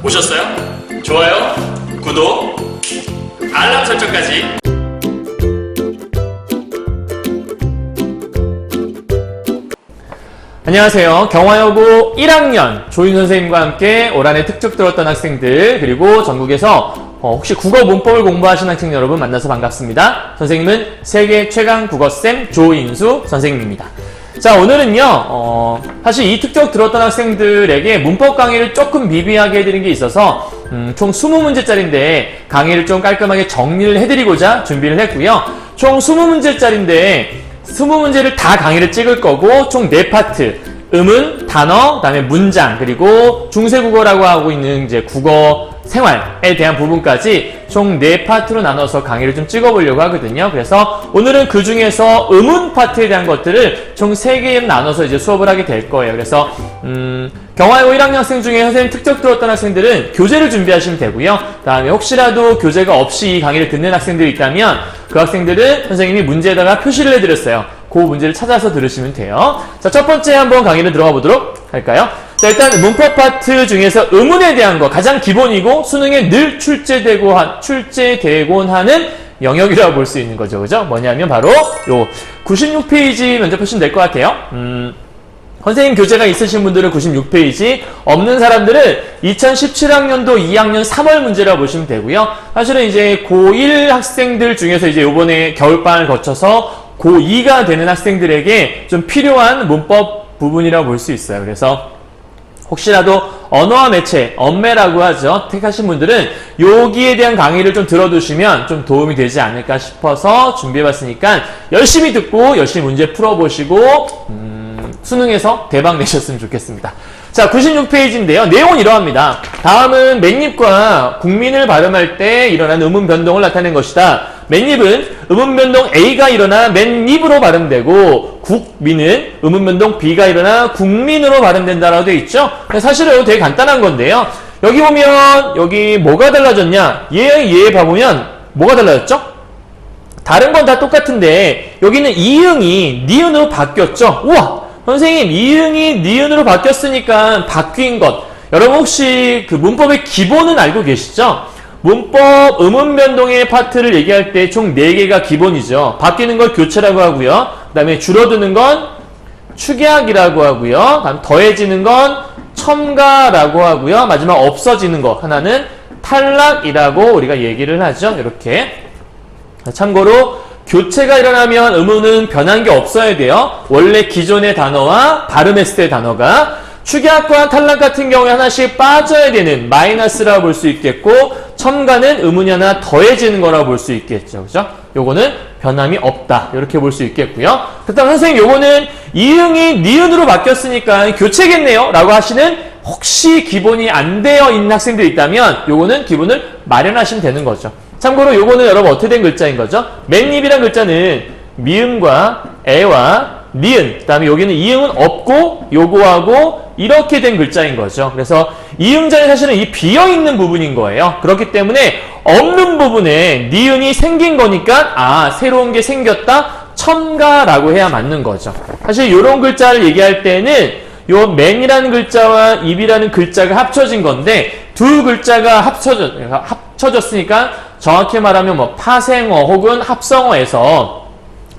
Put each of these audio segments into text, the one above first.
보셨어요? 좋아요, 구독, 알람 설정까지. 안녕하세요. 경화여고 1학년 조인 선생님과 함께 올 한해 특적 들었던 학생들, 그리고 전국에서 혹시 국어 문법을 공부하시는 학생 여러분 만나서 반갑습니다. 선생님은 세계 최강 국어쌤 조인수 선생님입니다. 자, 오늘은요, 사실 이 특적 들었던 학생들에게 문법 강의를 조금 미비하게 해드린 게 있어서 총 20문제짜리인데 강의를 좀 깔끔하게 정리를 해드리고자 준비를 했고요. 총 20문제짜리인데 20문제를 다 강의를 찍을 거고 총 4파트, 음은, 단어, 그다음에 문장, 그리고 중세국어라고 하고 있는 이제 국어 생활에 대한 부분까지 총 4파트로 나눠서 강의를 좀 찍어보려고 하거든요. 그래서 오늘은 그 중에서 음운 파트에 대한 것들을 총 3개로 나눠서 이제 수업을 하게 될 거예요. 그래서 경화여고 1학년 학생 중에 선생님 특적 들었던 학생들은 교재를 준비하시면 되고요. 다음에 혹시라도 교재가 없이 이 강의를 듣는 학생들이 있다면 그 학생들은 선생님이 문제에다가 표시를 해드렸어요. 그 문제를 찾아서 들으시면 돼요. 자, 첫 번째 한번 강의를 들어가 보도록 할까요? 자, 일단 문법 파트 중에서 음운에 대한 거 가장 기본이고 수능에 늘 출제되곤 하는 영역이라고 볼 수 있는 거죠. 그죠? 뭐냐면 바로 요 96페이지 먼저 보시면 될 것 같아요. 선생님 교재가 있으신 분들은 96페이지, 없는 사람들은 2017학년도 2학년 3월 문제라고 보시면 되고요. 사실은 이제 고1 학생들 중에서 이제 요번에 겨울방을 거쳐서 고2가 되는 학생들에게 좀 필요한 문법 부분이라고 볼 수 있어요. 그래서 혹시라도 언어와 매체, 언매라고 하죠. 택하신 분들은 여기에 대한 강의를 좀 들어두시면 좀 도움이 되지 않을까 싶어서 준비해봤으니까 열심히 듣고 열심히 문제 풀어보시고 수능에서 대박 내셨으면 좋겠습니다. 자, 96페이지인데요. 내용은 이러합니다. 다음은 맨입과 국민을 발음할 때 일어난 음운 변동을 나타낸 것이다. 맨입은 음운 변동 A가 일어나 맨입으로 발음되고 국민은 음운 변동 B가 일어나 국민으로 발음된다라고 되어 있죠. 사실은 되게 간단한 건데요. 여기 보면 여기 뭐가 달라졌냐? 얘 봐보면 뭐가 달라졌죠? 다른 건 다 똑같은데 여기는 이응이 니은으로 바뀌었죠. 우와! 선생님, 이응이 니은으로 바뀌었으니까 바뀐 것. 여러분 혹시 그 문법의 기본은 알고 계시죠? 문법 음운 변동의 파트를 얘기할 때 총 4개가 기본이죠. 바뀌는 걸 교체라고 하고요. 그 다음에 줄어드는 건 축약이라고 하고요. 다음 더해지는 건 첨가라고 하고요. 마지막 없어지는 거 하나는 탈락이라고 우리가 얘기를 하죠. 이렇게. 참고로 교체가 일어나면 음운은 변한 게 없어야 돼요. 원래 기존의 단어와 발음했을 때 단어가 축약과 탈락 같은 경우에 하나씩 빠져야 되는 마이너스라고 볼 수 있겠고 첨가는 음운이 하나 더해지는 거라고 볼 수 있겠죠. 그죠? 요거는 변함이 없다. 이렇게 볼 수 있겠고요. 그다음 선생님 요거는 이응이 니은으로 바뀌었으니까 교체겠네요. 라고 하시는 혹시 기본이 안 되어 있는 학생들이 있다면 요거는 기본을 마련하시면 되는 거죠. 참고로 요거는 여러분 어떻게 된 글자인 거죠? 맨입이란 글자는 미음과 애와 니은, 그 다음에 여기는 이응은 없고 요거하고 이렇게 된 글자인 거죠. 그래서 이응자는 사실은 이 비어있는 부분인 거예요. 그렇기 때문에 없는 부분에 니은이 생긴 거니까 새로운 게 생겼다, 첨가라고 해야 맞는 거죠. 사실 요런 글자를 얘기할 때는 요 맨이라는 글자와 입이라는 글자가 합쳐진 건데 두 글자가 합쳐졌으니까 정확히 말하면 뭐 파생어 혹은 합성어에서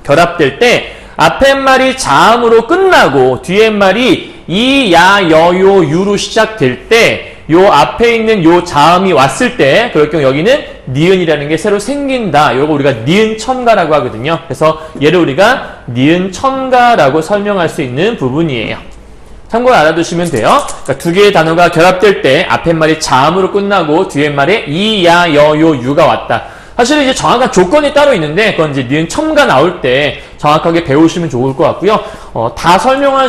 결합될 때 앞에 말이 자음으로 끝나고 뒤에 말이 이, 야, 여, 요, 유로 시작될 때 요 앞에 있는 요 자음이 왔을 때 그럴 경우 여기는 니은이라는 게 새로 생긴다. 요거 우리가 니은 첨가라고 하거든요. 그래서 얘를 우리가 니은 첨가라고 설명할 수 있는 부분이에요. 참고로 알아두시면 돼요. 그러니까 두 개의 단어가 결합될 때 앞에 말이 자음으로 끝나고 뒤에 말에 이, 야, 여, 요, 유가 왔다. 사실 이제 정확한 조건이 따로 있는데 그건 이제 니은 첨가 나올 때 정확하게 배우시면 좋을 것 같고요. 다 설명하면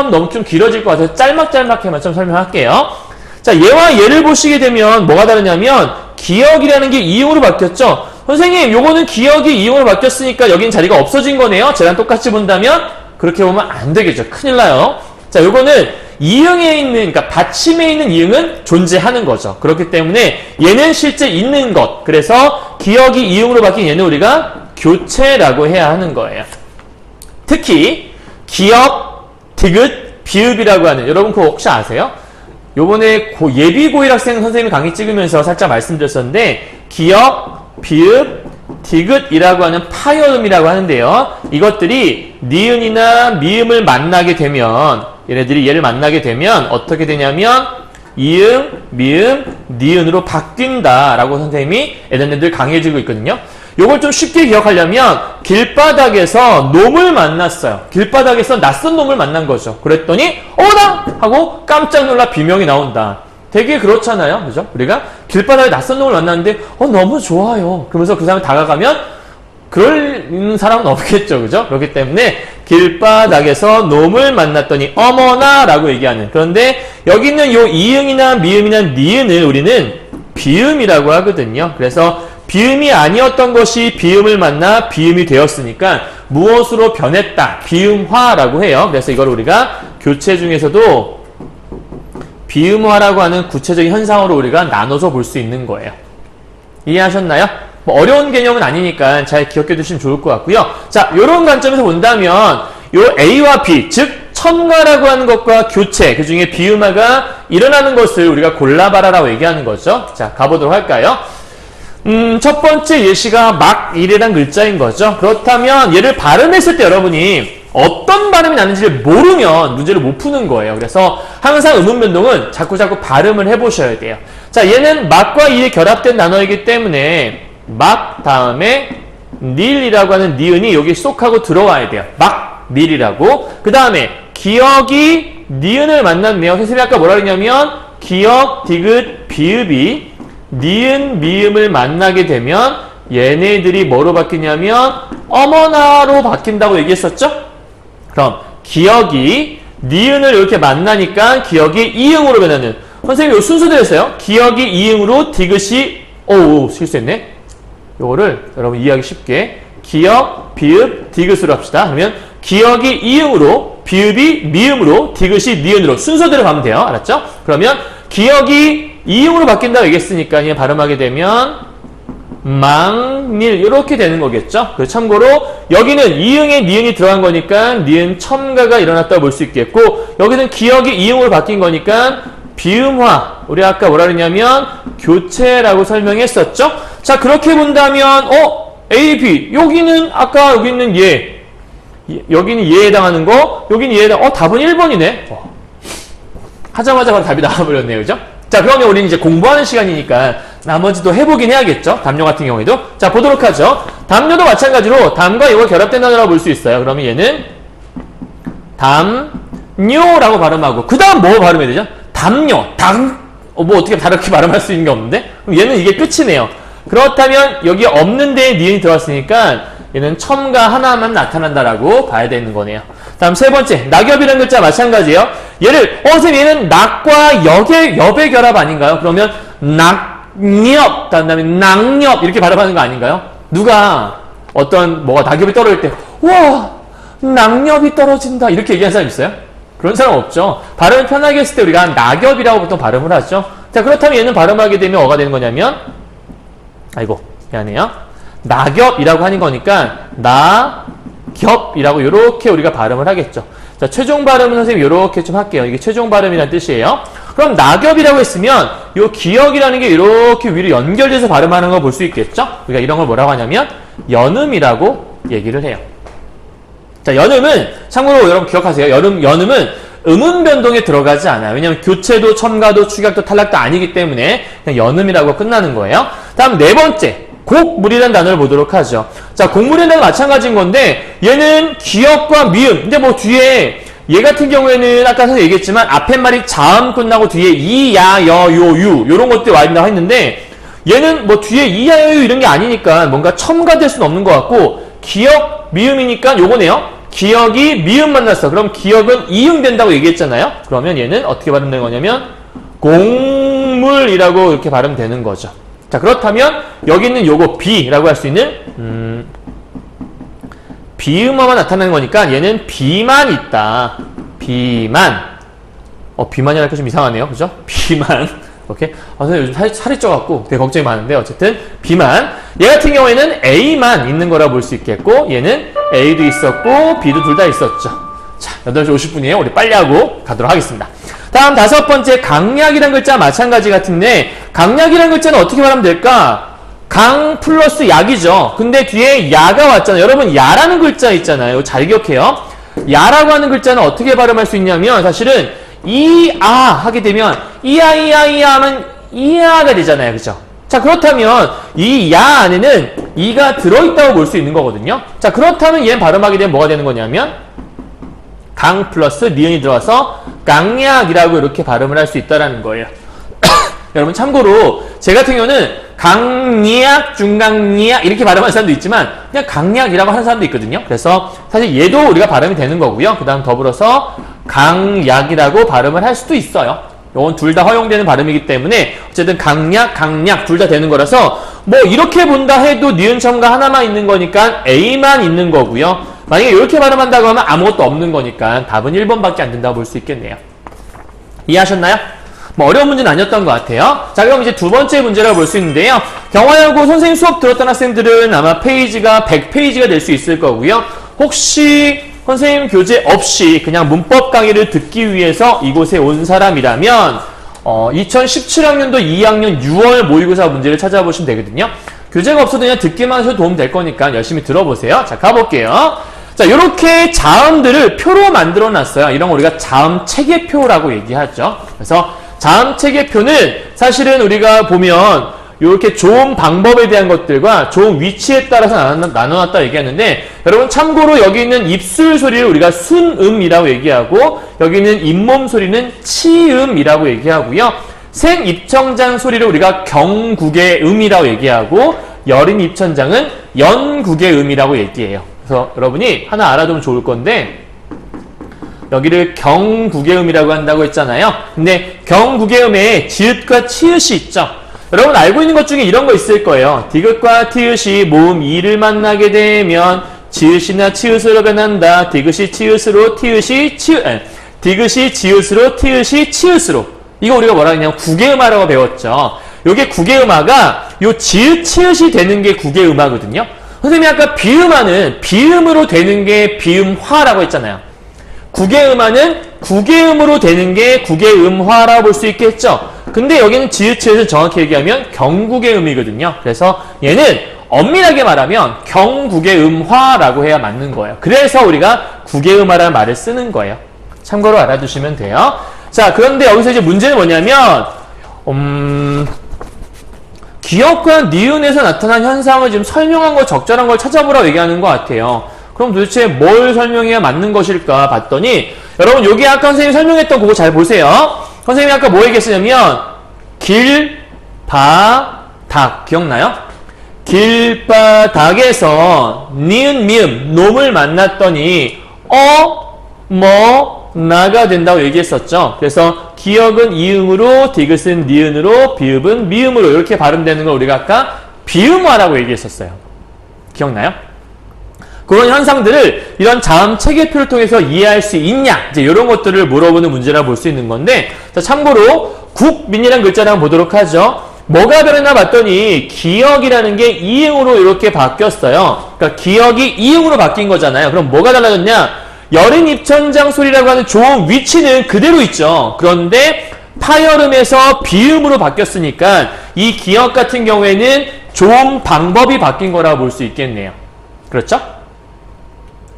너무 좀 길어질 것 같아서 짤막짤막해만 좀 설명할게요. 자, 얘와 얘를 보시게 되면 뭐가 다르냐면 기억이라는 게 이응으로 바뀌었죠. 선생님, 요거는 기억이 이응으로 바뀌었으니까 여긴 자리가 없어진 거네요. 쟤랑 똑같이 본다면 그렇게 보면 안 되겠죠. 큰일 나요. 자, 요거는 이응에 있는, 그러니까 받침에 있는 이응은 존재하는 거죠. 그렇기 때문에 얘는 실제 있는 것. 그래서 기억이 이응으로 바뀐 얘는 우리가 교체라고 해야 하는 거예요. 특히 기억, 디귿, 비읍이라고 하는, 여러분 그거 혹시 아세요? 요번에 예비 고1 학생 선생님이 강의 찍으면서 살짝 말씀드렸었는데 기역, 비읍, 디귿이라고 하는 파열음이라고 하는데요. 이것들이 니은이나 미음을 만나게 되면 얘네들이 얘를 만나게 되면 어떻게 되냐면 이응, 미음, 니은으로 바뀐다라고 선생님이 애들 강의해주고 있거든요. 요걸 좀 쉽게 기억하려면 길바닥에서 놈을 만났어요. 길바닥에서 낯선 놈을 만난 거죠. 그랬더니 어머나! 하고 깜짝 놀라 비명이 나온다. 되게 그렇잖아요. 그죠? 우리가 길바닥에 낯선 놈을 만났는데 너무 좋아요. 그러면서 그 사람이 다가가면 그럴 사람은 없겠죠. 그죠? 그렇기 때문에 길바닥에서 놈을 만났더니 어머나! 라고 얘기하는. 그런데 여기 있는 요 이응이나 미음이나 니은을 우리는 비음이라고 하거든요. 그래서 비음이 아니었던 것이 비음을 만나 비음이 되었으니까 무엇으로 변했다? 비음화라고 해요. 그래서 이걸 우리가 교체 중에서도 비음화라고 하는 구체적인 현상으로 우리가 나눠서 볼 수 있는 거예요. 이해하셨나요? 뭐 어려운 개념은 아니니까 잘 기억해 두시면 좋을 것 같고요. 자, 이런 관점에서 본다면 요 A와 B, 즉 첨가라고 하는 것과 교체, 그 중에 비음화가 일어나는 것을 우리가 골라봐라라고 얘기하는 거죠. 자, 가보도록 할까요? 첫 번째 예시가 막이라는 글자인 거죠. 그렇다면 얘를 발음했을 때 여러분이 어떤 발음이 나는지를 모르면 문제를 못 푸는 거예요. 그래서 항상 음운 변동은 자꾸 발음을 해보셔야 돼요. 자, 얘는 막과 이에 결합된 단어이기 때문에 막 다음에 닐이라고 하는 니은이 여기 쏙 하고 들어와야 돼요. 막, 닐이라고. 그 다음에 기역이 니은을 만났네요. 선생님이 아까 뭐라 그랬냐면 기역, 디귿, 비읍이 니은, 미음을 만나게 되면 얘네들이 뭐로 바뀌냐면 어머나로 바뀐다고 얘기했었죠? 그럼 기역이 니은을 이렇게 만나니까 기역이 이응으로 변하는. 선생님이 요 순서대로 했어요. 기역이 이응으로 디귿이 실수했네. 요거를 여러분 이해하기 쉽게 기역, 비읍, 디귿으로 합시다. 그러면 기역이 이응으로 비읍이 미음으로 디귿이 니은으로 순서대로 가면 돼요. 알았죠? 그러면 기역이 이응으로 바뀐다고 얘기했으니까 그냥 발음하게 되면 망닐 이렇게 되는 거겠죠. 참고로 여기는 이응에 니은이 들어간 거니까 니은 첨가가 일어났다고 볼 수 있겠고 여기는 기역이 이응으로 바뀐 거니까 비음화, 우리 아까 뭐라 그랬냐면 교체라고 설명했었죠. 자, 그렇게 본다면 A, B 여기는 아까 여기 있는 얘 여기는 얘에 해당하는 거 여기는 얘에 해당 답은 1번이네. 하자마자 바로 답이 나와버렸네요. 그죠? 자, 그러면 우리는 이제 공부하는 시간이니까 나머지도 해보긴 해야겠죠? 담요 같은 경우에도. 자, 보도록 하죠. 담요도 마찬가지로 담과 요가 결합된 단어라고 볼 수 있어요. 그러면 얘는 담요라고 발음하고 그 다음 뭐 발음해야 되죠? 담요, 뭐 어떻게 다르게 발음할 수 있는 게 없는데? 그럼 얘는 이게 끝이네요. 그렇다면 여기 없는 데에 니은이 들어왔으니까 얘는 첨가 하나만 나타난다라고 봐야 되는 거네요. 다음 세 번째, 낙엽이라는 글자 마찬가지예요. 얘를 선생님 얘는 낙과 엽의 결합 아닌가요? 그러면 낙엽, 다음에 낙엽 이렇게 발음하는 거 아닌가요? 누가 어떤 뭐가 낙엽이 떨어질 때 와 낙엽이 떨어진다 이렇게 얘기하는 사람 있어요? 그런 사람 없죠. 발음을 편하게 했을 때 우리가 낙엽이라고 보통 발음을 하죠. 자, 그렇다면 얘는 발음하게 되면 뭐가 되는 거냐면 아이고 미안해요. 낙엽이라고 하는 거니까 낙엽이라고 이렇게 우리가 발음을 하겠죠. 자, 최종 발음은 선생님 이렇게 좀 할게요. 이게 최종 발음이라는 뜻이에요. 그럼 낙엽이라고 했으면 이 기역이라는 게 이렇게 위로 연결돼서 발음하는 걸 볼 수 있겠죠. 우리가 이런 걸 뭐라고 하냐면 연음이라고 얘기를 해요. 자, 연음은 참고로 여러분 기억하세요. 연음은 음운 변동에 들어가지 않아요. 왜냐하면 교체도 첨가도 축약도 탈락도 아니기 때문에 그냥 연음이라고 끝나는 거예요. 다음 네 번째, 곡물이라는 단어를 보도록 하죠. 자, 곡물이라는 단어 마찬가지인 건데 얘는 기역과 미음. 근데 뭐 뒤에 얘 같은 경우에는 아까 선생님 얘기했지만 앞에 말이 자음 끝나고 뒤에 이, 야, 여, 요, 유 이런 것들이 와 있다고 했는데 얘는 뭐 뒤에 이, 야, 여, 유 이런 게 아니니까 뭔가 첨가될 수는 없는 것 같고 기역, 미음이니까 요거네요. 기역이 미음 만났어. 그럼 기역은 이응된다고 얘기했잖아요. 그러면 얘는 어떻게 발음되는 거냐면 곡물이라고 이렇게 발음되는 거죠. 자, 그렇다면 여기 있는 요거 B라고 할 수 있는 비음어만 나타나는 거니까 얘는 비만 있다. 비만. 비만이라니까 좀 이상하네요. 그죠? 비만. 오케이. 선생님 요즘 살이 쪄갖고 되게 걱정이 많은데 어쨌든 비만. 얘 같은 경우에는 A만 있는 거라 볼 수 있겠고 얘는 A도 있었고 B도 둘 다 있었죠. 자, 8시 50분이에요. 우리 빨리 하고 가도록 하겠습니다. 다음 5번째 강약이란 글자 마찬가지 같은데 강약이란 글자는 어떻게 말하면 될까? 강 플러스 약이죠. 근데 뒤에 야가 왔잖아요. 여러분 야라는 글자 있잖아요. 잘 기억해요. 야라고 하는 글자는 어떻게 발음할 수 있냐면 사실은 이아 하게 되면 이아 하면 이아가 되잖아요. 그죠? 자 그렇다면 이 야 안에는 이가 들어있다고 볼 수 있는 거거든요. 자 그렇다면 얘 발음하게 되면 뭐가 되는 거냐면 강 플러스 니은이 들어와서 강약이라고 이렇게 발음을 할 수 있다라는 거예요. 여러분 참고로 제 같은 경우는 강약, 중강약 이렇게 발음하는 사람도 있지만 그냥 강약이라고 하는 사람도 있거든요. 그래서 사실 얘도 우리가 발음이 되는 거고요. 그 다음 더불어서 강약이라고 발음을 할 수도 있어요. 이건 둘 다 허용되는 발음이기 때문에 어쨌든 강약, 강약 둘 다 되는 거라서 뭐 이렇게 본다 해도 니은 첨가 하나만 있는 거니까 A만 있는 거고요. 만약에 이렇게 발음한다고 하면 아무것도 없는 거니까 답은 1번밖에 안 된다고 볼 수 있겠네요. 이해하셨나요? 뭐 어려운 문제는 아니었던 것 같아요. 자 그럼 이제 두 번째 문제라고 볼 수 있는데요. 경화여고 선생님 수업 들었던 학생들은 아마 페이지가 100페이지가 될 수 있을 거고요. 혹시 선생님 교재 없이 그냥 문법 강의를 듣기 위해서 이곳에 온 사람이라면 2017학년도 2학년 6월 모의고사 문제를 찾아보시면 되거든요. 교재가 없어도 그냥 듣기만 하셔도 도움 될 거니까 열심히 들어보세요. 자 가볼게요. 자 이렇게 자음들을 표로 만들어 놨어요. 이런 거 우리가 자음 체계표라고 얘기하죠. 그래서 자음 체계표는 사실은 우리가 보면 이렇게 좋은 방법에 대한 것들과 좋은 위치에 따라서 나눠놨다 얘기하는데 여러분 참고로 여기 있는 입술 소리를 우리가 순음이라고 얘기하고 여기 있는 잇몸 소리는 치음이라고 얘기하고요. 생 입천장 소리를 우리가 경국의 음이라고 얘기하고 여린 입천장은 연국의 음이라고 얘기해요. 그래서 여러분이 하나 알아두면 좋을 건데 여기를 경국의 음이라고 한다고 했잖아요. 근데 경국의 음에 지읒과 치읓이 있죠. 여러분 알고 있는 것 중에 이런 거 있을 거예요. 디귿과 티읕이 모음 이를 만나게 되면 지읒이나 치읓으로 변한다. 디귿이 치읓으로 티읕이 치읓 디귿이 지읒으로 티읕이 치읓으로 이거 우리가 뭐라 했냐면 국외음화라고 배웠죠. 요게 국외음화가 요 지읒 치읓이 되는 게 국외음화거든요. 선생님이 아까 비음화는 비음으로 되는 게 비음화라고 했잖아요. 국외음화는 국외음으로 되는 게 국외음화라고 볼 수 있겠죠. 근데 여기는 지읒치읓을 정확히 얘기하면 경국의 음이거든요. 그래서 얘는 엄밀하게 말하면 경국의 음화라고 해야 맞는 거예요. 그래서 우리가 국외음화라는 말을 쓰는 거예요. 참고로 알아두시면 돼요. 자, 그런데 여기서 이제 문제는 뭐냐면 기역과 니은에서 나타난 현상을 지금 설명한 거 적절한 걸 찾아보라고 얘기하는 것 같아요. 그럼 도대체 뭘 설명해야 맞는 것일까 봤더니 여러분 여기 아까 선생님이 설명했던 그거 잘 보세요. 선생님이 아까 뭐 얘기했었냐면 길, 바, 닭 기억나요? 길, 바, 닭에서 니은, 미음, 놈을 만났더니 뭐, 나가 된다고 얘기했었죠. 그래서 기역은 이응으로, 디귿은 니은으로, 비읍은 미음으로 이렇게 발음되는 걸 우리가 아까 비음화라고 얘기했었어요. 기억나요? 그런 현상들을 이런 자음 체계표를 통해서 이해할 수 있냐 이제 이런 것들을 물어보는 문제라 볼 수 있는 건데 자, 참고로 국민이라는 글자를 한번 보도록 하죠. 뭐가 변했나 봤더니 기역이라는 게 이응으로 이렇게 바뀌었어요. 그러니까 기역이 이응으로 바뀐 거잖아요. 그럼 뭐가 달라졌냐? 여린 입천장 소리라고 하는 좋은 위치는 그대로 있죠. 그런데 파열음에서 비음으로 바뀌었으니까 이 기역 같은 경우에는 좋은 방법이 바뀐 거라고 볼 수 있겠네요. 그렇죠?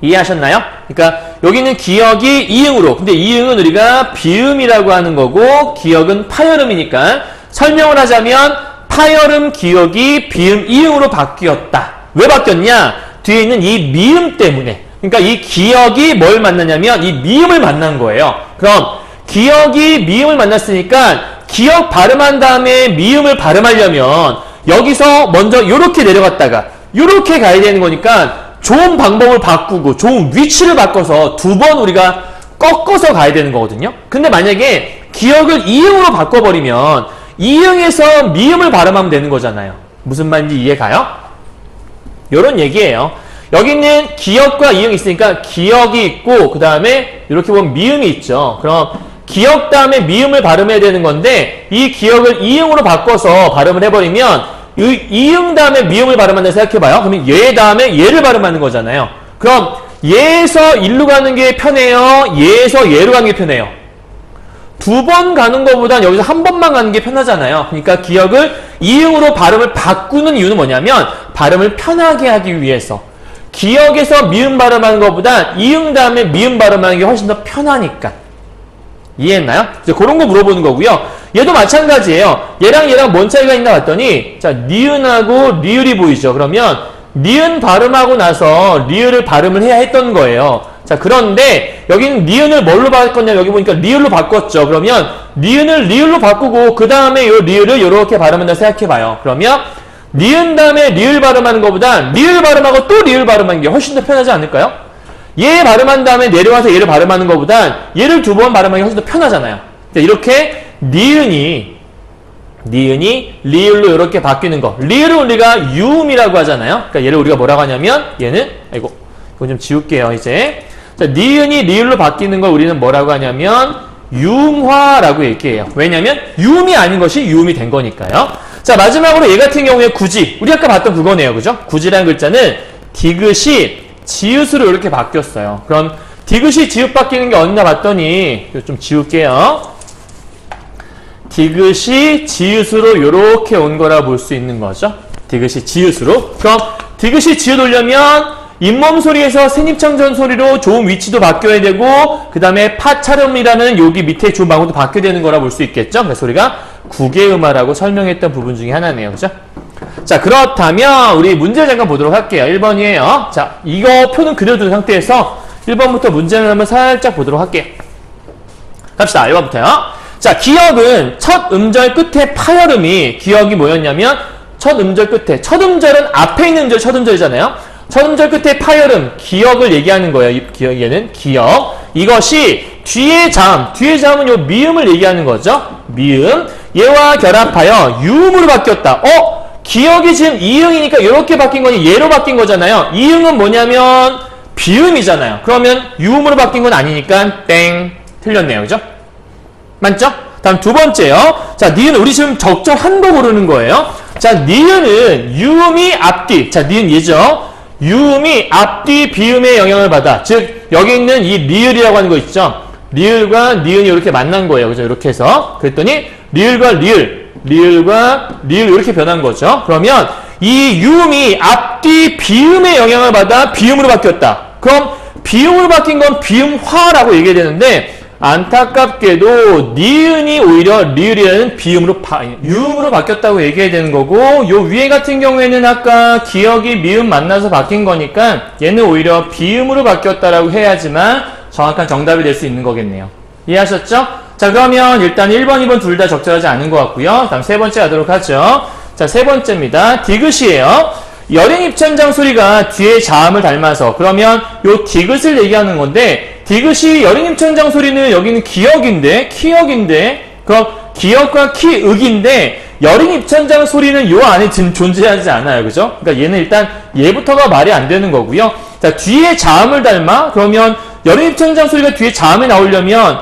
이해하셨나요? 그러니까 여기는 기역이 이응으로 근데 이응은 우리가 비음이라고 하는 거고 기역은 파열음이니까 설명을 하자면 파열음 기역이 비음 이응으로 바뀌었다. 왜 바뀌었냐? 뒤에 있는 이 미음 때문에. 그러니까 이 기역이 뭘 만나냐면 이 미음을 만난 거예요. 그럼 기역이 미음을 만났으니까 기역 발음한 다음에 미음을 발음하려면 여기서 먼저 이렇게 내려갔다가 이렇게 가야 되는 거니까 좋은 방법을 바꾸고 좋은 위치를 바꿔서 두 번 우리가 꺾어서 가야 되는 거거든요. 근데 만약에 기역을 이응으로 바꿔버리면 이응에서 미음을 발음하면 되는 거잖아요. 무슨 말인지 이해가요? 이런 얘기예요. 여기는 기역과 이응이 있으니까 기역이 있고 그 다음에 이렇게 보면 미음이 있죠. 그럼 기역 다음에 미음을 발음해야 되는 건데 이 기역을 이응으로 바꿔서 발음을 해버리면 이응 다음에 미음을 발음한다 생각해봐요. 그러면 얘 다음에 얘를 발음하는 거잖아요. 그럼 얘에서 일로 가는 게 편해요? 얘에서 얘로 가는 게 편해요? 두 번 가는 것보단 여기서 한 번만 가는 게 편하잖아요. 그러니까 기역을 이응으로 발음을 바꾸는 이유는 뭐냐면 발음을 편하게 하기 위해서. 기역에서 미음 발음하는 것보다 이응 다음에 미음 발음하는 게 훨씬 더 편하니까. 이해했나요? 이제 그런 거 물어보는 거고요. 얘도 마찬가지예요. 얘랑 뭔 차이가 있나 봤더니 자 니은하고 리을이 보이죠. 그러면 니은 발음하고 나서 리을을 발음을 해야 했던 거예요. 자 그런데 여기는 니은을 뭘로 바꿨냐, 여기 보니까 리을로 바꿨죠. 그러면 니은을 리을로 바꾸고 그 다음에 요 리을을 이렇게 발음한다 생각해봐요. 그러면 니은 다음에 리을 발음하는 것보다 리을 발음하고 또 리을 발음하는 게 훨씬 더 편하지 않을까요? 얘 발음한 다음에 내려와서 얘를 발음하는 것보다 얘를 두 번 발음하기 훨씬 더 편하잖아요. 자, 이렇게 니은이 리을로 이렇게 바뀌는 거. 리을을 우리가 유음이라고 하잖아요. 그러니까 얘를 우리가 뭐라고 하냐면 얘는 아이고 이거 좀 지울게요 이제. 자, 니은이 리을로 바뀌는 걸 우리는 뭐라고 하냐면 유음화라고 얘기해요. 왜냐면 유음이 아닌 것이 유음이 된 거니까요. 자 마지막으로 얘 같은 경우에 구지. 우리 아까 봤던 그거네요. 그죠? 구지라는 글자는 디귿이 지읒으로 이렇게 바뀌었어요. 그럼 디귿이 지읒 바뀌는 게 어딨나 봤더니 이거 좀 지울게요. 디귿이 지읒으로 이렇게 온 거라 볼 수 있는 거죠. 디귿이 지읒으로. 그럼 디귿이 지읒 오려면 잇몸 소리에서 생입창전 소리로 좋은 위치도 바뀌어야 되고 그 다음에 파차름이라는 여기 밑에 좋은 방법도 바뀌어야 되는 거라 볼 수 있겠죠. 그 소리가 구개음화라고 설명했던 부분 중에 하나네요. 그죠? 자 그렇다면 우리 문제 잠깐 보도록 할게요. 1번이에요. 자 이거 표는 그대로 둔 상태에서 1번부터 문제를 한번 살짝 보도록 할게요. 갑시다. 1번부터요. 자 기역은 첫 음절 끝에 파열음이 기역이 뭐였냐면 첫 음절 끝에 첫 음절은 앞에 있는 음절 첫 음절이잖아요. 첫 음절 끝에 파열음 기역을 얘기하는 거예요. 얘는 기역. 이것이 뒤의 자음은 요 미음을 얘기하는 거죠. 미음. 얘와 결합하여 유음으로 바뀌었다. 기역이 지금 이응이니까 이렇게 바뀐 거니 얘로 바뀐 거잖아요. 이응은 뭐냐면 비음이잖아요. 그러면 유음으로 바뀐 건 아니니까 땡. 틀렸네요. 그죠? 맞죠? 다음 두 번째요. 자, 니은 우리 지금 적절한 거 고르는 거예요. 자, 니은은 유음이 앞뒤. 자, 니은 얘죠. 유음이 앞뒤 비음의 영향을 받아. 즉 여기 있는 이 리을이라고 하는 거 있죠. 리을과 니은이 이렇게 만난 거예요. 그죠? 이렇게 해서 그랬더니 리을과 리을 이렇게 변한 거죠. 그러면 이 유음이 앞뒤 비음의 영향을 받아 비음으로 바뀌었다. 그럼 비음으로 바뀐 건 비음화라고 얘기해야 되는데 안타깝게도 니은이 오히려 리을이라는 유음으로 바뀌었다고 얘기해야 되는 거고 요 위에 같은 경우에는 아까 기역이 미음 만나서 바뀐 거니까 얘는 오히려 비음으로 바뀌었다라고 해야지만 정확한 정답이 될 수 있는 거겠네요. 이해하셨죠? 자 그러면 일단 1번, 2번 둘 다 적절하지 않은 것 같고요. 다음 세 번째 가도록 하죠. 자 세 번째입니다. 디귿이에요. 여린 입천장 소리가 뒤에 자음을 닮아서 그러면 요 디귿을 얘기하는 건데 디귿이 여린 입천장 소리는 여기는 기역인데 그럼 기역과 키윽인데 여린 입천장 소리는 요 안에 존재하지 않아요. 그죠? 그러니까 얘는 일단 얘부터가 말이 안 되는 거고요. 자 뒤에 자음을 닮아 그러면 여린 입천장 소리가 뒤에 자음이 나오려면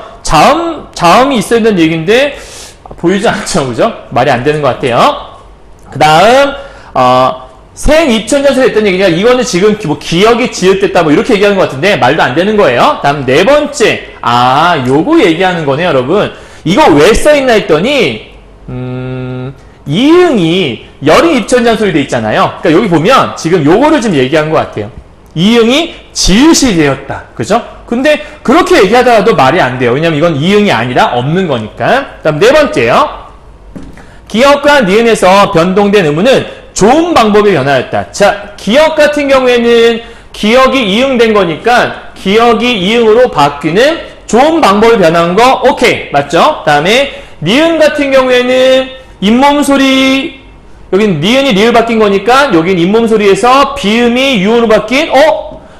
자음이 있어야 되는 얘기인데 보이지 않죠. 그죠? 말이 안 되는 것 같아요. 그 다음 생입천장 소리 했던 얘기가 이거는 지금 뭐 기역이 지읒됐다 뭐 이렇게 얘기하는 것 같은데 말도 안 되는 거예요. 다음 네 번째 요거 얘기하는 거네요. 여러분 이거 왜 써있나 했더니 이응이 여린 입천장 소리 돼 있잖아요. 그러니까 여기 보면 지금 요거를 좀 얘기한 것 같아요. 이응이 지읒이 되었다. 그죠? 근데 그렇게 얘기하다가도 말이 안 돼요. 왜냐면 이건 이응이 아니라 없는 거니까. 다음 네 번째요. 기역과 니은에서 변동된 음은 좋은 방법에 변화였다. 자, 기역 같은 경우에는 기역이 이응된 거니까 기역이 이응으로 바뀌는 좋은 방법에 변한 거 오케이. 맞죠? 다음에 니은 같은 경우에는 잇몸 소리 여긴 니은이 리을 바뀐 거니까 여긴 잇몸 소리에서 비음이 유음으로 바뀐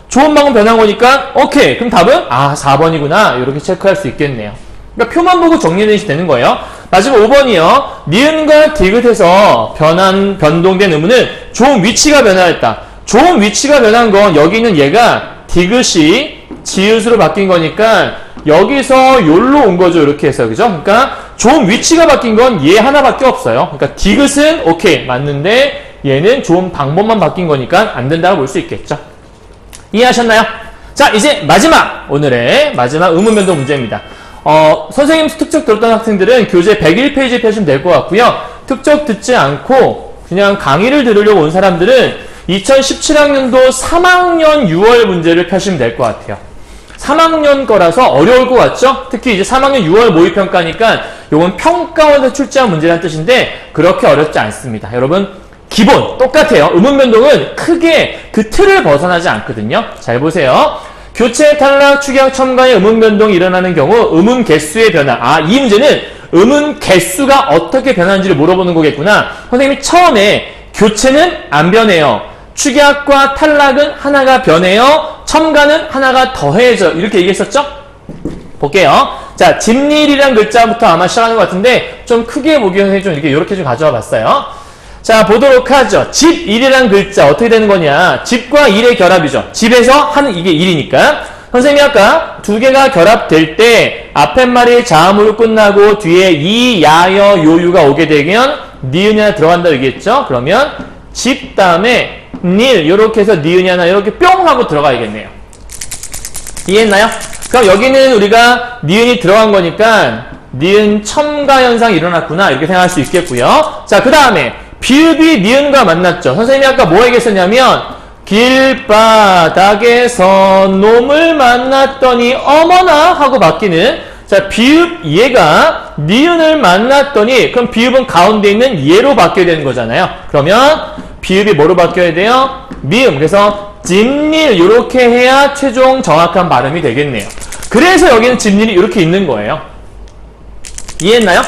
좋은 방법 변한 거니까 오케이. 그럼 답은 4번이구나. 이렇게 체크할 수 있겠네요. 그러니까 표만 보고 정리해내시면 되는 거예요. 마지막 5번이요. 니은과 디귿에서 변동된 음은 좋은 위치가 변화했다. 좋은 위치가 변한 건 여기 있는 얘가 디귿이 지읒으로 바뀐 거니까 여기서 요로 온 거죠. 이렇게 해서. 그죠? 그러니까 좋은 위치가 바뀐 건 얘 하나밖에 없어요. 그러니까 디귿은 오케이. 맞는데 얘는 좋은 방법만 바뀐 거니까 안 된다고 볼 수 있겠죠. 이해하셨나요? 자, 이제 오늘의 마지막 의문 변동 문제입니다. 선생님 특적 들었던 학생들은 교재 101페이지 펴시면 될 것 같고요. 특적 듣지 않고 그냥 강의를 들으려고 온 사람들은 2017학년도 3학년 6월 문제를 펴시면 될 것 같아요. 3학년 거라서 어려울 것 같죠? 특히 이제 3학년 6월 모의평가니까 요건 평가원에서 출제한 문제라는 뜻인데 그렇게 어렵지 않습니다. 여러분 기본 똑같아요. 음운 변동은 크게 그 틀을 벗어나지 않거든요. 잘 보세요. 교체, 탈락, 축약, 첨가의 음운 변동이 일어나는 경우 음운 개수의 변화. 이 문제는 음운 개수가 어떻게 변하는지를 물어보는 거겠구나. 선생님이 처음에 교체는 안 변해요. 축약과 탈락은 하나가 변해요. 첨가는 하나가 더해져. 이렇게 얘기했었죠? 볼게요. 자, 집일이란 글자부터 아마 시작하는 것 같은데 좀 크게 보기 위해서 좀 이렇게 좀 가져와 봤어요. 자, 보도록 하죠. 집일이란 글자 어떻게 되는 거냐? 집과 일의 결합이죠. 집에서 하는 이게 일이니까. 선생님이 아까 두 개가 결합될 때 앞에 말이 자음으로 끝나고 뒤에 이, 야, 여, 요, 유가 오게 되면 니은이 하나 들어간다고 얘기했죠? 그러면 집 다음에 닐 이렇게 해서 니은이 하나 이렇게 뿅 하고 들어가야겠네요. 이해했나요? 그럼 여기는 우리가 니은이 들어간 거니까 니은 첨가 현상이 일어났구나 이렇게 생각할 수 있겠고요. 자, 그 다음에 비읍이 니은과 만났죠. 선생님이 아까 뭐 얘기했었냐면 길바닥에서 놈을 만났더니 어머나 하고 바뀌는 자, 비읍 얘가 니은을 만났더니 그럼 비읍은 가운데 있는 얘로 바뀌어야 되는 거잖아요. 그러면 비읍이 뭐로 바뀌어야 돼요? 미음. 그래서 집일 이렇게 해야 최종 정확한 발음이 되겠네요. 그래서 여기는 집일이 이렇게 있는 거예요. 이해했나요?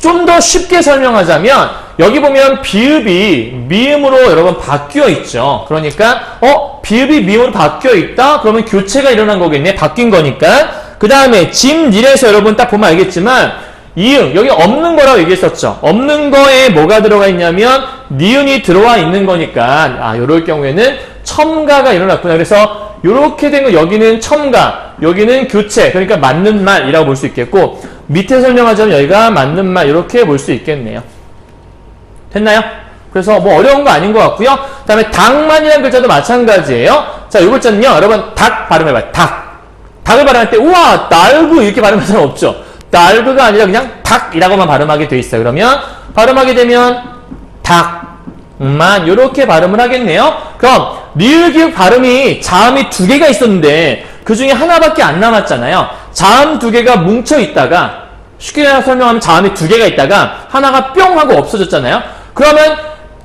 좀 더 쉽게 설명하자면 여기 보면 비읍이 미음으로 여러분 바뀌어 있죠. 그러니까 비읍이 미음으로 바뀌어 있다? 그러면 교체가 일어난 거겠네. 바뀐 거니까. 그 다음에 집일에서 여러분 딱 보면 알겠지만 이응 여기 없는 거라고 얘기했었죠. 없는 거에 뭐가 들어가 있냐면 니은이 들어와 있는 거니까 요럴 경우에는 첨가가 일어났구나. 그래서 요렇게 된 거 여기는 첨가, 여기는 교체. 그러니까 맞는 말이라고 볼 수 있겠고 밑에 설명하자면 여기가 맞는 말 이렇게 볼 수 있겠네요. 됐나요? 그래서 뭐 어려운 거 아닌 것 같고요. 그 다음에 닭만이라는 글자도 마찬가지예요. 자, 이 글자는요. 여러분 닭 발음해봐요. 닭. 닭을 발음할 때 우와 날구 이렇게 발음할 사람 없죠. 날구가 아니라 그냥 닭이라고만 발음하게 돼 있어요. 그러면 발음하게 되면 닭만 이렇게 발음을 하겠네요. 그럼 리을기역 발음이 자음이 두 개가 있었는데 그 중에 하나밖에 안 남았잖아요. 자음 두 개가 뭉쳐 있다가 쉽게 설명하면 자음이 두 개가 있다가 하나가 뿅 하고 없어졌잖아요. 그러면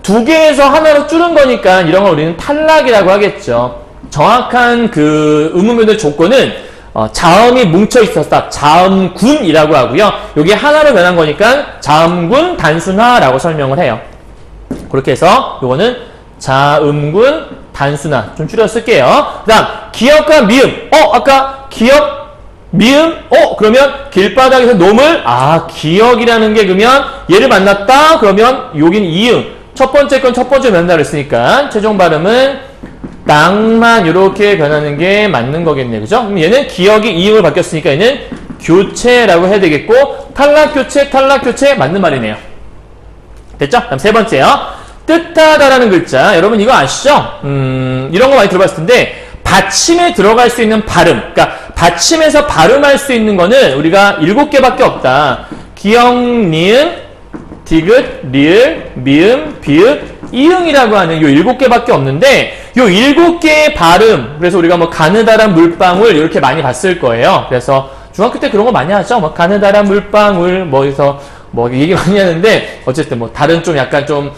두 개에서 하나로 줄은 거니까 이런 걸 우리는 탈락이라고 하겠죠. 정확한 그 음운변의 조건은 자음이 뭉쳐 있었다. 자음군이라고 하고요. 여기 하나로 변한 거니까 자음군 단순화라고 설명을 해요. 그렇게 해서 요거는 자음군 단순화 좀 줄여 쓸게요. 그 다음 기역과 미음. 아까 기역 미음 그러면 길바닥에서 놈을 기역이라는 게 그러면 얘를 만났다. 그러면 여긴 이응. 첫 번째 건 첫 번째 변한다고 했으니까 최종 발음은 땅만 이렇게 변하는 게 맞는 거겠네. 그죠? 그럼 얘는 기역이 이응을 바뀌었으니까 얘는 교체라고 해야 되겠고 탈락 교체 맞는 말이네요. 됐죠? 다음 세 번째요. 뜻하다라는 글자. 여러분 이거 아시죠? 이런 거 많이 들어봤을 텐데 받침에 들어갈 수 있는 발음. 그러니까 받침에서 발음할 수 있는 거는 우리가 7개밖에 없다. 기역, 니은, 디귿, 리을, 미음, 비읍, 이응이라고 하는 요 7개밖에 없는데 요 7개의 발음 그래서 우리가 뭐 가느다란 물방울 이렇게 많이 봤을 거예요. 그래서 중학교 때 그런 거 많이 하죠. 뭐 가느다란 물방울 뭐해서 뭐 얘기 많이 하는데 어쨌든 뭐 다른 좀 약간 좀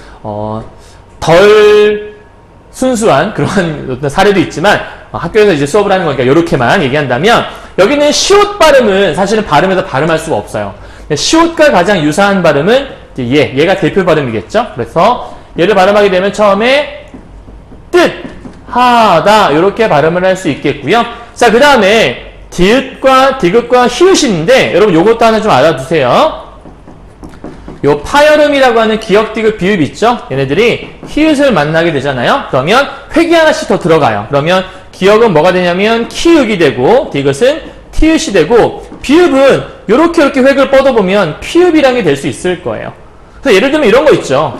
덜 순수한 그런 어떤 사례도 있지만 학교에서 이제 수업을 하는 거니까 이렇게만 얘기한다면 여기는 시옷 발음은 사실은 발음에서 발음할 수가 없어요. 시옷과 가장 유사한 발음은 얘가 대표 발음이겠죠. 그래서 얘를 발음하게 되면 처음에 뜻, 하다 이렇게 발음을 할 수 있겠고요. 자, 그 다음에 디귿과 히읗인데 여러분 요것도 하나 좀 알아두세요. 요 파열음이라고 하는 기역, 디귿, 비읍 있죠? 얘네들이 히읗을 만나게 되잖아요. 그러면 획이 하나씩 더 들어가요. 그러면 기역은 뭐가 되냐면 키읔이 되고 디귿은 티읕이 되고 비읍은 이렇게 획을 뻗어보면 피읍이라는 게 될 수 있을 거예요. 그래서 예를 들면 이런 거 있죠.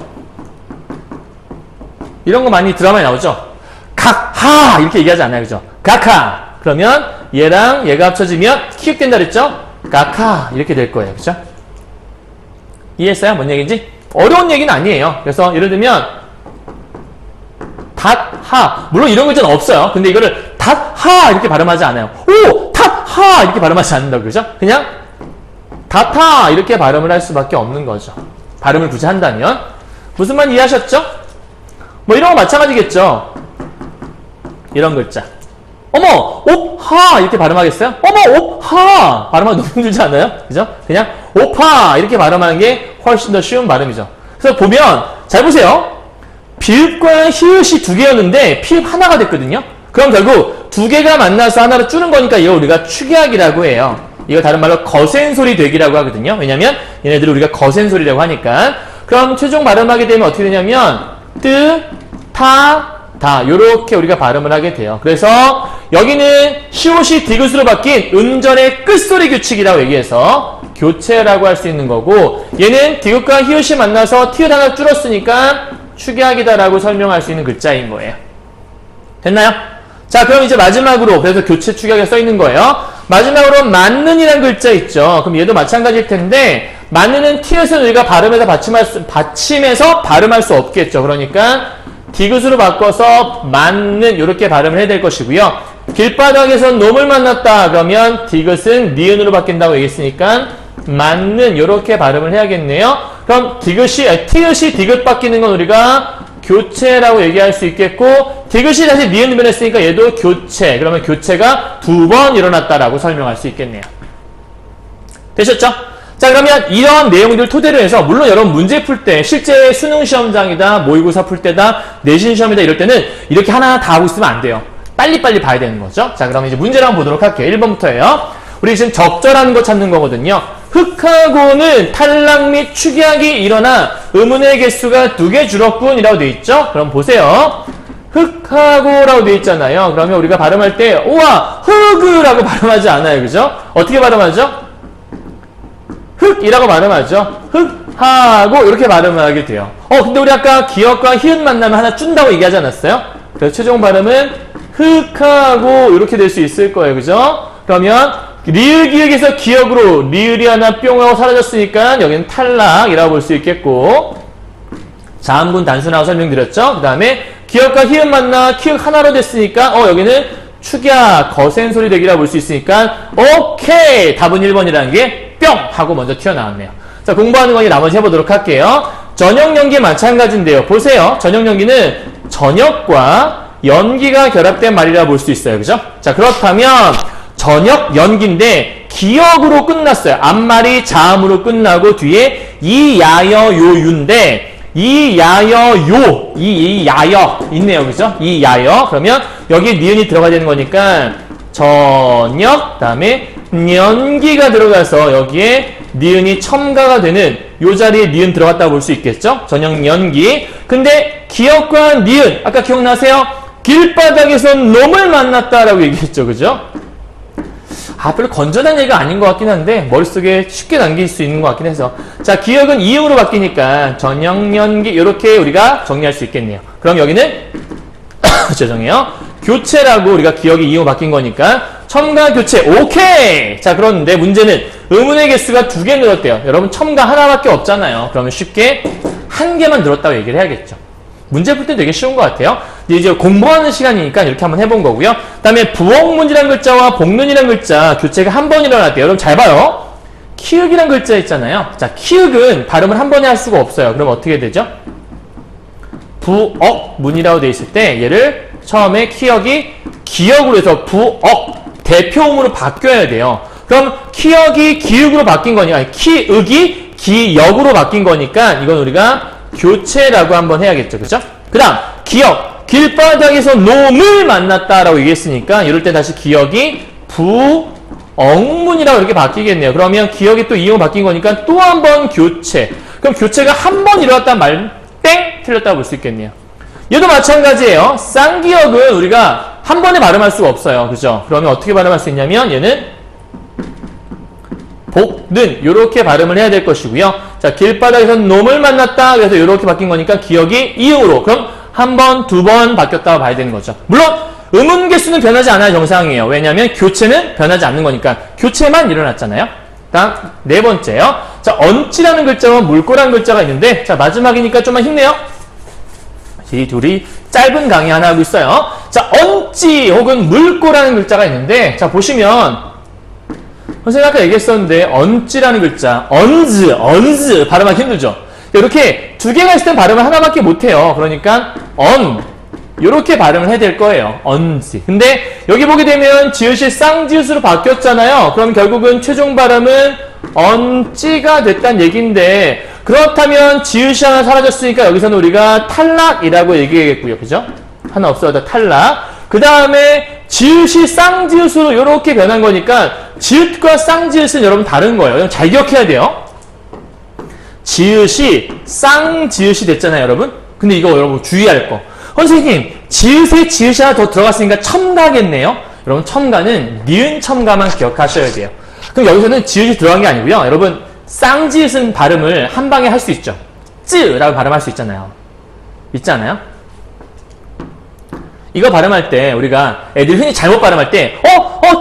이런 거 많이 드라마에 나오죠. 각하 이렇게 얘기하지 않나요? 그죠? 각하 그러면 얘랑 얘가 합쳐지면 키읔 된다 그랬죠? 까카 이렇게 될 거예요. 그죠? 이해했어요? 뭔 얘기인지? 어려운 얘기는 아니에요. 그래서 예를 들면 닷하 물론 이런 글자는 없어요. 근데 이거를 닷하 이렇게 발음하지 않아요. 오! 닷하 이렇게 발음하지 않는다고 그죠? 그냥 닷하 이렇게 발음을 할 수밖에 없는 거죠. 발음을 굳이 한다면 무슨 말 이해하셨죠? 뭐 이런 거 마찬가지겠죠. 이런 글자 어머! 옵하 이렇게 발음하겠어요? 어머! 옵하 발음하기 너무 힘들지 않아요? 그죠? 그냥 오파 이렇게 발음하는 게 훨씬 더 쉬운 발음이죠. 그래서 보면 잘 보세요. 비읍과 히읗이 두 개였는데 피읍 하나가 됐거든요. 그럼 결국 두 개가 만나서 하나로 줄은 거니까 이걸 우리가 축약이라고 해요. 이거 다른 말로 거센소리 되기라고 하거든요. 왜냐면 얘네들을 우리가 거센소리라고 하니까. 그럼 최종 발음하게 되면 어떻게 되냐면 뜨, 타, 다 요렇게 우리가 발음을 하게 돼요. 그래서 여기는 시옷이 디귿으로 바뀐 음절의 끝소리 규칙이라고 얘기해서 교체라고 할 수 있는 거고 얘는 디귿과 히읗이 만나서 티읕 하나 줄었으니까 축약이다라고 설명할 수 있는 글자인 거예요. 됐나요? 자, 그럼 이제 마지막으로 그래서 교체 축약에 써 있는 거예요. 마지막으로 맞는이라는 글자 있죠. 그럼 얘도 마찬가지일 텐데 맞는은 티읕은 우리가 발음에서 받침해서 발음할 수 없겠죠. 그러니까 디귿으로 바꿔서 맞는 이렇게 발음을 해야 될 것이고요. 길바닥에서 놈을 만났다 그러면 디귿은 니은으로 바뀐다고 얘기했으니까 맞는 이렇게 발음을 해야겠네요. 그럼 티읕이 디귿 바뀌는 건 우리가 교체라고 얘기할 수 있겠고 디귿이 다시 니은으로 변했으니까 얘도 교체. 그러면 교체가 두 번 일어났다라고 설명할 수 있겠네요. 되셨죠? 자, 그러면 이런 내용들 토대로 해서 물론 여러분 문제 풀 때 실제 수능 시험장이다 모의고사 풀 때다 내신 시험이다 이럴 때는 이렇게 하나하나 다 하고 있으면 안 돼요. 빨리빨리 봐야 되는 거죠. 자, 그럼 이제 문제를 한번 보도록 할게요. 1번부터예요. 우리 지금 적절한 거 찾는 거거든요. 흑하고는 탈락 및 축약이 일어나 의문의 개수가 2개 줄었군 이라고 돼 있죠. 그럼 보세요. 흑하고라고 돼 있잖아요. 그러면 우리가 발음할 때 우와 흑으라고 발음하지 않아요. 그죠? 어떻게 발음하죠? 흑이라고 발음하죠. 흑하고 이렇게 발음을 하게 돼요. 근데 우리 아까 기역과 히읗 만나면 하나 준다고 얘기하지 않았어요? 그래서 최종 발음은 흑하고 이렇게 될 수 있을 거예요. 그죠? 그러면 리을 기역에서 기역으로 리을이 하나 뿅 하고 사라졌으니까 여기는 탈락이라고 볼 수 있겠고 자음군 단순하고 설명드렸죠. 그 다음에 기역과 히읗 만나 키읔 하나로 됐으니까 여기는 축약 거센 소리 되기라 볼 수 있으니까 오케이 답은 1번이라는 게 뿅 하고 먼저 튀어나왔네요. 자, 공부하는 거 나머지 해보도록 할게요. 전역 연기 마찬가지인데요. 보세요. 전역 연기는 전역과 연기가 결합된 말이라 볼 수 있어요. 그죠? 자, 그렇다면 전역 연기인데 기역으로 끝났어요. 앞말이 자음으로 끝나고 뒤에 이야여 요유인데 이야여 있네요. 그죠? 이야여 그러면 여기에 니은이 들어가야 되는 거니까 전역 다음에 연기가 들어가서 여기에 니은이 첨가가 되는 요 자리에 니은 들어갔다고 볼 수 있겠죠? 전역 연기. 근데 기역과 니은 아까 기억나세요? 길바닥에서 놈을 만났다라고 얘기했죠. 그죠? 별로 건전한 얘기가 아닌 것 같긴 한데 머릿속에 쉽게 남길 수 있는 것 같긴 해서 자, 기역은 이응으로 바뀌니까 전역 연기 이렇게 우리가 정리할 수 있겠네요. 그럼 여기는 죄송해요. 교체라고 우리가 기역이 이응으로 바뀐 거니까 첨가 교체 오케이. 자, 그런데 문제는 의문의 개수가 2개 늘었대요. 여러분 첨가 하나밖에 없잖아요. 그러면 쉽게 1개만 늘었다고 얘기를 해야겠죠. 문제 풀 때 되게 쉬운 것 같아요. 이제 공부하는 시간이니까 이렇게 한번 해본 거고요. 그 다음에 부엉문이라는 글자와 복문이라는 글자 교체가 한 번 일어났대요. 여러분 잘 봐요. 키읔이라는 글자 있잖아요. 자, 키읔은 발음을 한 번에 할 수가 없어요. 그럼 어떻게 되죠? 부억문이라고 돼 있을 때 얘를 처음에 키역이 기역으로 해서 부억 대표음으로 바뀌어야 돼요. 그럼 키역이 기역으로 바뀐 거니까 아니, 키역이 기역으로 바뀐 거니까 이건 우리가 교체라고 한번 해야겠죠. 그죠? 그 다음 기역 길바닥에서 놈을 만났다라고 얘기했으니까 이럴 때 다시 기역이 부엉문이라고 이렇게 바뀌겠네요. 그러면 기역이 또 이응 바뀐 거니까 또 한 번 교체. 그럼 교체가 한 번 일어났단 말 땡! 틀렸다고 볼 수 있겠네요. 얘도 마찬가지예요. 쌍기역은 우리가 한 번에 발음할 수가 없어요. 그죠? 그러면 어떻게 발음할 수 있냐면 얘는 복는 이렇게 발음을 해야 될 것이고요. 자, 길바닥에서 놈을 만났다. 그래서 이렇게 바뀐 거니까 기역이 이응으로. 그럼 한 번, 2번 바뀌었다고 봐야 되는 거죠. 물론 음운 개수는 변하지 않아야 정상이에요. 왜냐하면 교체는 변하지 않는 거니까 교체만 일어났잖아요. 다음 네 번째요. 자, 언찌라는 글자와 물고라는 글자가 있는데, 자, 마지막이니까 좀만 힘내요. 이 둘이 짧은 강의 하나 하고 있어요. 자, 언찌 혹은 물고라는 글자가 있는데, 자, 보시면 선생님 아까 얘기했었는데 언찌라는 글자, 언즈 발음하기 힘들죠. 이렇게 두 개가 있을 땐 발음을 하나밖에 못해요. 그러니까 이렇게 발음을 해야 될 거예요. 언지. 근데 여기 보게 되면 지읒이 쌍지읒으로 바뀌었잖아요. 그럼 결국은 최종 발음은 언찌가 됐다는 얘기인데, 그렇다면 지읒이 하나 사라졌으니까 여기서는 우리가 탈락이라고 얘기하겠고요. 그죠? 하나 없어도 탈락. 그 다음에 지읒이 쌍지읒으로 이렇게 변한 거니까 지읒과 쌍지읒은 여러분 다른 거예요. 잘 기억해야 돼요. 지읒이 쌍지읒이 됐잖아요, 여러분. 근데 이거 여러분 주의할 거. 선생님, 지읒에 지읒이 하나 더 들어갔으니까 첨가겠네요. 여러분, 첨가는 니은 첨가만 기억하셔야 돼요. 그럼 여기서는 지읒이 들어간 게 아니고요. 여러분, 쌍지읒은 발음을 한 방에 할 수 있죠. 쯔라고 발음할 수 있잖아요. 있잖아요. 이거 발음할 때 우리가 애들 흔히 잘못 발음할 때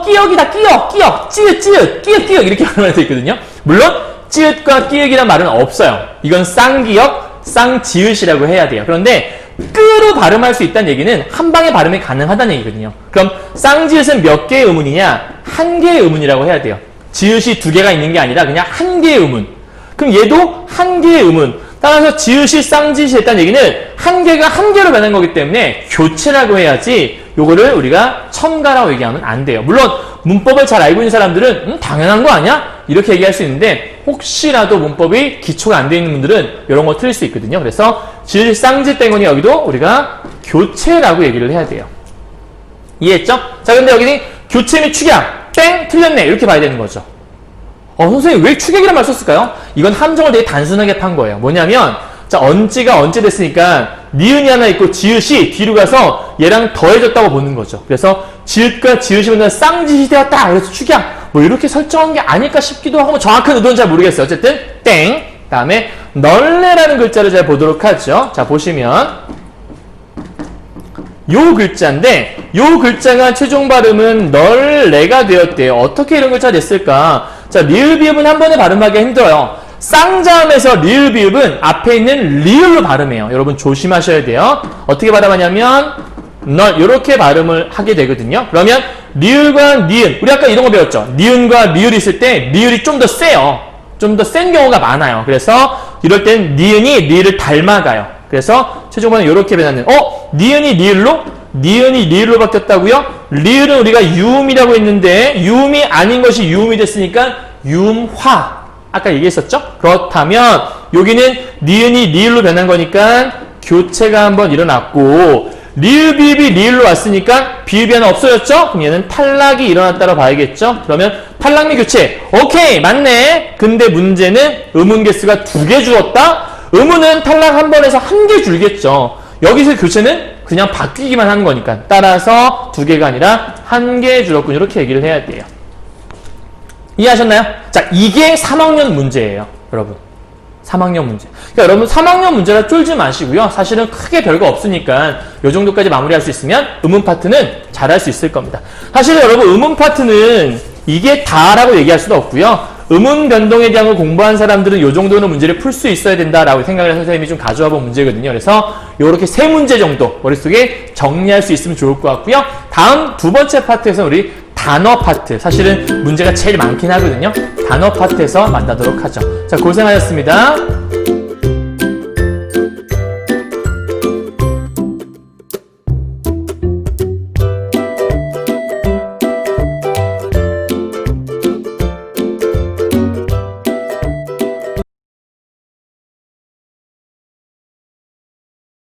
끼역이다, 끼역, 찌읒, 끼역 이렇게 발음할 때 있거든요. 물론 찌읒과 끼역이란 말은 없어요. 이건 쌍기역, 쌍지읒이라고 해야 돼요. 그런데 끄로 발음할 수 있다는 얘기는 한 방에 발음이 가능하다는 얘기거든요. 그럼 쌍지읒은 몇 개의 음운이냐? 한 개의 음운이라고 해야 돼요. 지읒이 두 개가 있는 게 아니라 그냥 한 개의 음운. 그럼 얘도 한 개의 음운. 따라서 지읒이 쌍지읒이 됐다는 얘기는 한 개가 한 개로 변한 거기 때문에 교체라고 해야지 요거를 우리가 첨가라고 얘기하면 안 돼요. 물론 문법을 잘 알고 있는 사람들은 당연한 거 아니야? 이렇게 얘기할 수 있는데, 혹시라도 문법이 기초가 안 돼 있는 분들은 이런 거 틀릴 수 있거든요. 그래서 지읒이 쌍지 때문에 여기도 우리가 교체라고 얘기를 해야 돼요. 이해했죠? 자, 근데 여기는 교체 및 축약, 땡! 틀렸네. 이렇게 봐야 되는 거죠. 선생님 왜 축약이란 말 썼을까요? 이건 함정을 되게 단순하게 판 거예요. 뭐냐면, 자, 언찌가 언찌 됐으니까 니은이 하나 있고 지읒이 뒤로 가서 얘랑 더해졌다고 보는 거죠. 그래서 지읒과 지읒이 만나서 쌍지읒이 되었다. 그래서 축약. 뭐 이렇게 설정한 게 아닐까 싶기도 하고, 정확한 의도는 잘 모르겠어요. 어쨌든 땡. 다음에 널레라는 글자를 잘 보도록 하죠. 자, 보시면 요 글자인데, 요 글자가 최종 발음은 널레가 되었대요. 어떻게 이런 글자가 됐을까? 자, 리을 비읍은 한 번에 발음하기가 힘들어요. 쌍자음에서 리을 비읍은 앞에 있는 리을로 발음해요. 여러분 조심하셔야 돼요. 어떻게 발음하냐면 널 이렇게 발음을 하게 되거든요. 그러면 리을과 니은, 우리 아까 이런 거 배웠죠. 니은과 리을이 있을 때 리을이 좀 더 세요. 좀 더 센 경우가 많아요. 그래서 이럴 땐 니은이 리을을 닮아가요. 그래서 최종반은 이렇게 변하는, 니은이 리을로 바뀌었다고요? 리을은 우리가 유음이라고 했는데 유음이 아닌 것이 유음이 됐으니까 유음화. 아까 얘기했었죠? 그렇다면 여기는 니은이 리을로 변한 거니까 교체가 한번 일어났고, 리을 비읍이 리을로 왔으니까 비읍이 하나 없어졌죠? 그럼 얘는 탈락이 일어났다고 봐야겠죠? 그러면 탈락 및 교체. 오케이, 맞네. 근데 문제는 음운 개수가 2개 줄었다? 음운은 탈락 한 번에서 1개 줄겠죠. 여기서 교체는 그냥 바뀌기만 하는 거니까. 따라서 2개가 아니라 1개 줄었군. 이렇게 얘기를 해야 돼요. 이해하셨나요? 자, 이게 3학년 문제예요. 여러분. 3학년 문제. 그러니까 여러분 3학년 문제라 쫄지 마시고요. 사실은 크게 별거 없으니까 이 정도까지 마무리할 수 있으면 음운 파트는 잘할 수 있을 겁니다. 사실 여러분 음운 파트는 이게 다라고 얘기할 수도 없고요. 음운 변동에 대한 걸 공부한 사람들은 이 정도는 문제를 풀 수 있어야 된다라고 생각을 해서 선생님이 좀 가져와 본 문제거든요. 그래서 이렇게 3문제 정도 머릿속에 정리할 수 있으면 좋을 것 같고요. 다음 두 번째 파트에서 우리 단어 파트, 사실은 문제가 제일 많긴 하거든요. 단어 파트에서 만나도록 하죠. 자, 고생하셨습니다.